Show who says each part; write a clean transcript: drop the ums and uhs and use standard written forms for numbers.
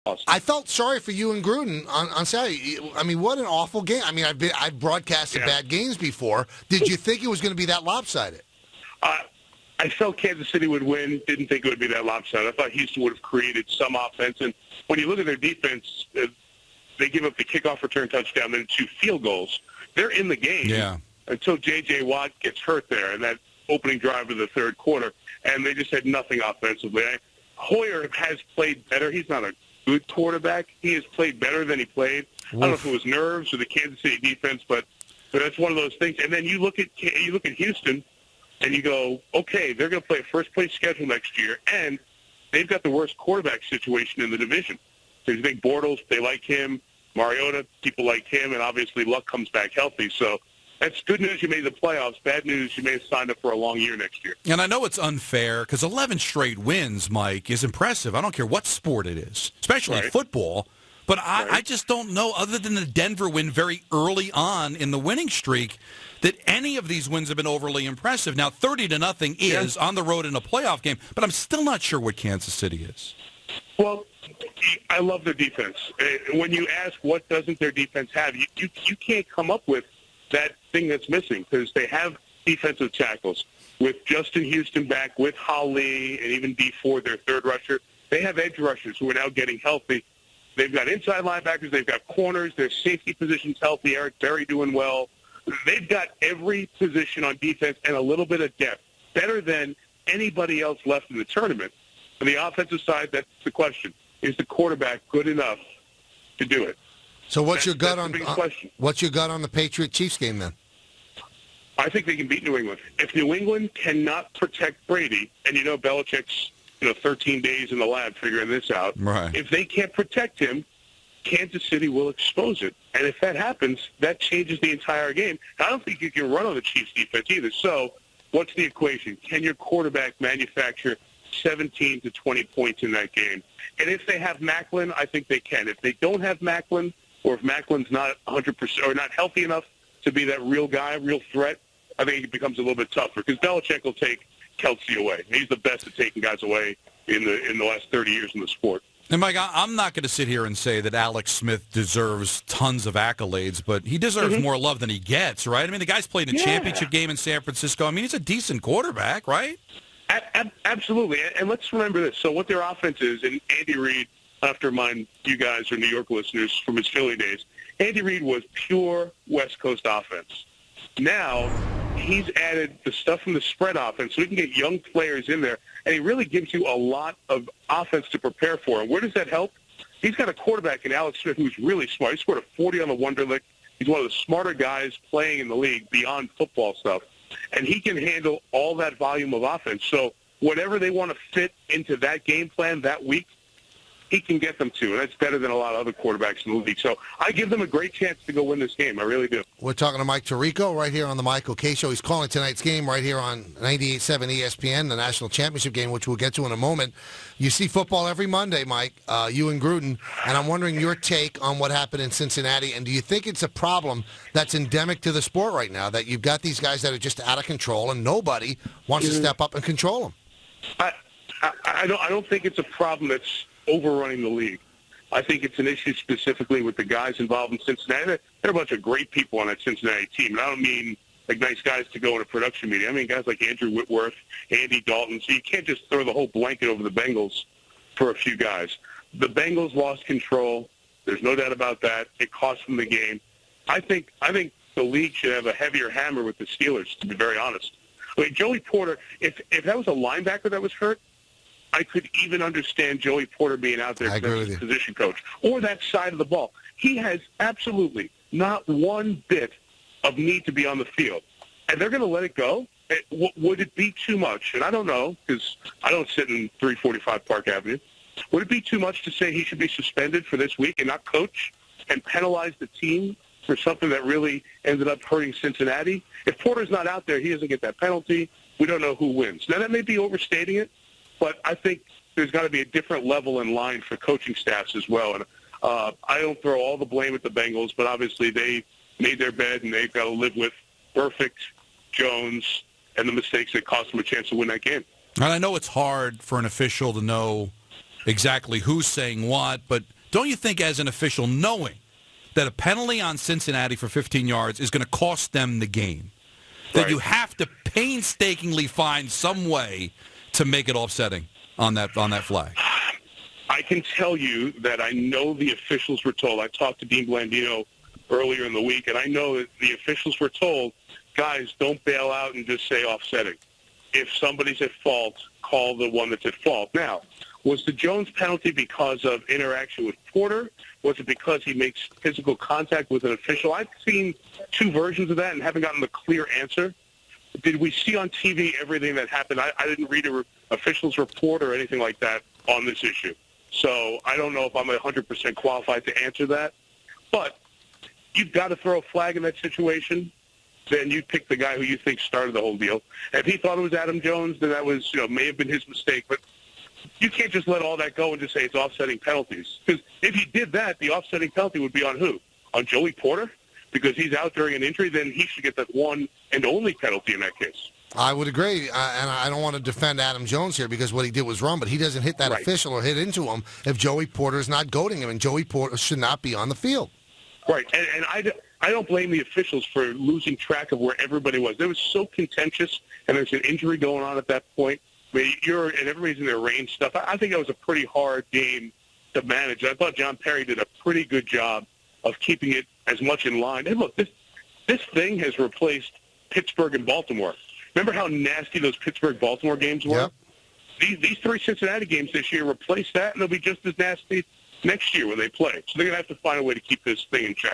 Speaker 1: lost.
Speaker 2: I felt sorry for you and Gruden on Saturday. I mean, what an awful game. I mean, I've broadcasted bad games before. Did you think it was going to be that lopsided?
Speaker 1: I felt Kansas City would win. Didn't think it would be that lopsided. I thought Houston would have created some offense. And when you look at their defense, they give up the kickoff return touchdown, then 2 field goals. They're in the game until J.J. Watt gets hurt there in that opening drive of the third quarter, and they just had nothing offensively. Hoyer has played better. He's not a good quarterback. He has played better than he played. I don't know if it was nerves or the Kansas City defense, but that's one of those things. And then you look at Houston, and you go, okay, they're going to play a first-place schedule next year, and they've got the worst quarterback situation in the division. So you think Bortles, they like him. Mariota, people like him, and obviously Luck comes back healthy. So that's good news you made the playoffs. Bad news you may have signed up for a long year next year.
Speaker 3: And I know it's unfair because 11 straight wins, Mike, is impressive. I don't care what sport it is, especially football. But I just don't know, other than the Denver win very early on in the winning streak, that any of these wins have been overly impressive. Now, 30-0 is on the road in a playoff game, but I'm still not sure what Kansas City is.
Speaker 1: Well, I love their defense. When you ask what doesn't their defense have, you can't come up with that thing that's missing because they have defensive tackles. With Justin Houston back, with Holly, and even D Ford, their third rusher, they have edge rushers who are now getting healthy. They've got inside linebackers. They've got corners. Their safety position's healthy. Eric Berry doing well. They've got every position on defense and a little bit of depth, better than anybody else left in the tournament. On the offensive side, that's the question. Is the quarterback good enough to do it?
Speaker 2: So what's your gut on the Patriot-Chiefs game then?
Speaker 1: I think they can beat New England. If New England cannot protect Brady, and you know Belichick's 13 days in the lab figuring this out, if they can't protect him, Kansas City will expose it. And if that happens, that changes the entire game. I don't think you can run on the Chiefs' defense either. So what's the equation? Can your quarterback manufacture 17 to 20 points in that game? And if they have Macklin, I think they can. If they don't have Macklin, or if Macklin's not 100% or not healthy enough to be that real guy, real threat, I think it becomes a little bit tougher because Belichick will take Kelsey away. He's the best at taking guys away in the last 30 years in the sport.
Speaker 3: And, Mike, I'm not going to sit here and say that Alex Smith deserves tons of accolades, but he deserves more love than he gets, right? I mean, the guy's played in a championship game in San Francisco. I mean, he's a decent quarterback, right?
Speaker 1: Absolutely. And let's remember this. So what their offense is, and Andy Reid, after you guys are New York listeners from his Philly days, Andy Reid was pure West Coast offense. Now he's added the stuff from the spread offense so he can get young players in there, and he really gives you a lot of offense to prepare for. And where does that help? He's got a quarterback in Alex Smith who's really smart. He scored a 40 on the Wonderlic. He's one of the smarter guys playing in the league beyond football stuff, and he can handle all that volume of offense. So whatever they want to fit into that game plan that week, he can get them to, and that's better than a lot of other quarterbacks in the league. So I give them a great chance to go win this game. I really do.
Speaker 2: We're talking to Mike Tirico right here on the Michael K. Show. He's calling tonight's game right here on 98.7 ESPN, the national championship game, which we'll get to in a moment. You see football every Monday, Mike, you and Gruden, and I'm wondering your take on what happened in Cincinnati, and do you think it's a problem that's endemic to the sport right now, that you've got these guys that are just out of control and nobody wants to step up and control them?
Speaker 1: I don't think it's a problem that's overrunning the league. I think it's an issue specifically with the guys involved in Cincinnati. There are a bunch of great people on that Cincinnati team, and I don't mean like nice guys to go in a production meeting. I mean guys like Andrew Whitworth, Andy Dalton. So you can't just throw the whole blanket over the Bengals for a few guys. The Bengals lost control. There's no doubt about that. It cost them the game. I think the league should have a heavier hammer with the Steelers, to be very honest. I mean, Joey Porter, if that was a linebacker that was hurt, I could even understand Joey Porter being out there as a position coach or that side of the ball. He has absolutely not one bit of need to be on the field. And they're going to let it go? Would it be too much? And I don't know because I don't sit in 345 Park Avenue. Would it be too much to say he should be suspended for this week and not coach and penalize the team for something that really ended up hurting Cincinnati? If Porter's not out there, he doesn't get that penalty. We don't know who wins. Now, that may be overstating it, but I think there's got to be a different level in line for coaching staffs as well. And I don't throw all the blame at the Bengals, but obviously they made their bed, and they've got to live with Perfect, Jones, and the mistakes that cost them a chance to win that game.
Speaker 3: And I know it's hard for an official to know exactly who's saying what, but don't you think as an official, knowing that a penalty on Cincinnati for 15 yards is going to cost them the game, that you have to painstakingly find some way to make it offsetting on that flag?
Speaker 1: I can tell you that I know the officials were told. I talked to Dean Blandino earlier in the week, and I know that the officials were told, guys, don't bail out and just say offsetting. If somebody's at fault, call the one that's at fault. Now, was the Jones penalty because of interaction with Porter? Was it because he makes physical contact with an official? I've seen two versions of that and haven't gotten the clear answer. Did we see on TV everything that happened? I didn't read an official's report or anything like that on this issue. So I don't know if I'm 100% qualified to answer that. But you've got to throw a flag in that situation. Then you pick the guy who you think started the whole deal. If he thought it was Adam Jones, then that was, may have been his mistake. But you can't just let all that go and just say it's offsetting penalties. Because if you did that, the offsetting penalty would be on who? On Joey Porter? Because he's out during an injury, then he should get that one and only penalty in that case.
Speaker 2: I would agree, and I don't want to defend Adam Jones here because what he did was wrong, but he doesn't hit that official or hit into him if Joey Porter is not goading him, and Joey Porter should not be on the field.
Speaker 1: Right, and I don't blame the officials for losing track of where everybody was. It was so contentious, and there's an injury going on at that point. I mean, and everybody's in their range stuff. I think that was a pretty hard game to manage. I thought John Perry did a pretty good job of keeping it as much in line. And look, this thing has replaced Pittsburgh and Baltimore. Remember how nasty those Pittsburgh-Baltimore games were? Yep. These three Cincinnati games this year replace that, and they'll be just as nasty next year when they play. So they're going to have to find a way to keep this thing in check.